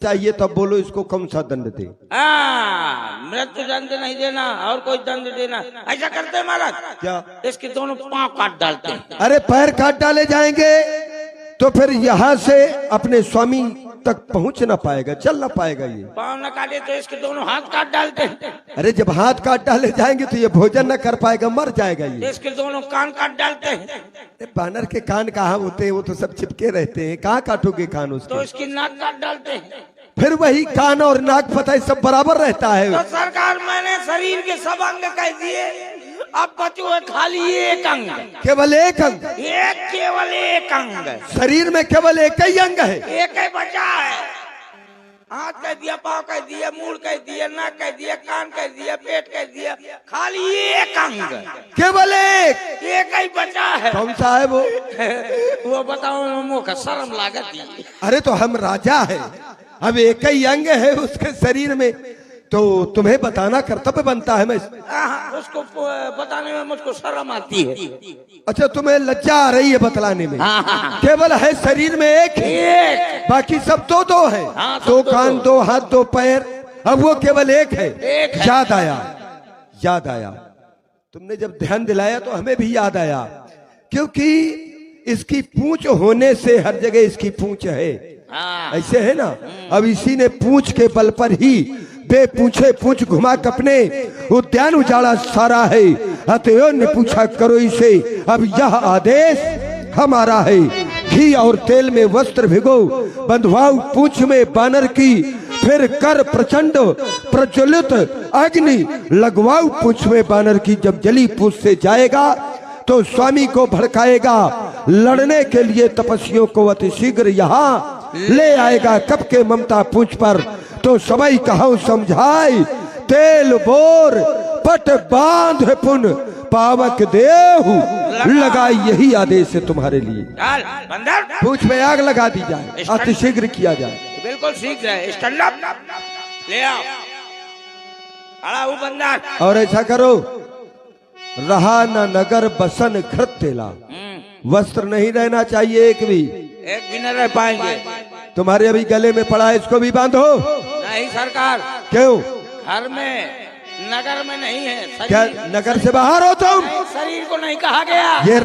चाहिए तब बोलो इसको कौन सा दंड दे। मृत्यु दंड नहीं देना और कोई दंड देना। ऐसा करते हैं महाराज, क्या? इसके दोनों पांव काट डालते हैं। अरे पैर काट डाले जाएंगे तो फिर यहाँ से अपने स्वामी तक पहुँच ना पाएगा, चल ना पाएगा। ये पांव न काटे तो इसके दोनों हाथ काट डालते हैं। अरे जब हाथ काट डाले जाएंगे तो ये भोजन न कर पाएगा, मर जाएगा ये। इसके दोनों कान काट डालते हैं। अरे बानर के कान कहाँ होते हैं, वो तो सब चिपके रहते हैं, कहाँ काटोगे कान उसके? तो इसकी नाक काट डालते हैं। फिर वही कान और नाक पता है सब बराबर रहता है। तो सरकार मैंने शरीर के सब अंग कह दिए, अब बचो है खाली एक अंग, केवल एक अंग। एक केवल एक अंग शरीर में केवल एक ही अंग है, एक ही बचा है। हाथ कह दिया, पाँव कह दिया, मुंह कह दिया, नाक कह दिया, कान कह दिया, पेट कह दिया, खाली एक अंग, केवल एक ही बचा है। कौन सा है वो? वो बताओ, मुँह का शर्म लागत ही। अरे तो हम राजा है, अब एक ही अंग है उसके शरीर में, तो तुम्हें बताना कर्तव्य बनता है। मैं उसको बताने में मुझको शर्म आती है। अच्छा, तुम्हें लज्जा आ रही है बतलाने में? केवल है शरीर में एक, बाकी सब दो दो है। दो कान, दो हाथ, दो पैर, अब वो केवल एक है। याद आया, याद आया। तुमने जब ध्यान दिलाया तो हमें भी याद आया, क्योंकि इसकी पूंछ होने से हर जगह इसकी पूंछ है, ऐसे है ना। अब इसी ने पूंछ के बल पर ही बेपूछे पूंछ घुमा कपने उद्यान उजाड़ा सारा है। अतएव ने पूछा करो इसे, अब यह आदेश हमारा है। घी और तेल में वस्त्र भिगो, बंधवाओ पूंछ में बानर की, फिर कर प्रचंड प्रज्वलित अग्नि लगवाओ पूंछ में बानर की। जब जली पूंछ से जाएगा तो स्वामी को भड़काएगा, लड़ने के लिए तपस्वियों को अतिशीघ्र यहाँ ले आएगा। कब के ममता पूंछ पर तो सबई कहाऊ समझाई, तेल बोर पट बांध पुन पावक देहु लगाई। यही आदेश है तुम्हारे लिए, पूंछ में आग लगा दी जाए, अतिशीघ्र किया जाए। बिल्कुल शीघ्र है, स्टैंड अप ले आओ, अड़ा वो बंदर। और ऐसा करो, रहा न नगर बसन घृत तेला, वस्त्र नहीं रहना चाहिए एक भी न रह पाएंगे। तुम्हारे अभी गले में पड़ा है, इसको भी बांधो। नहीं सरकार। क्यों? घर में, नगर में नहीं है। क्या नगर से बाहर हो तुम? शरीर को नहीं कहा गया। ये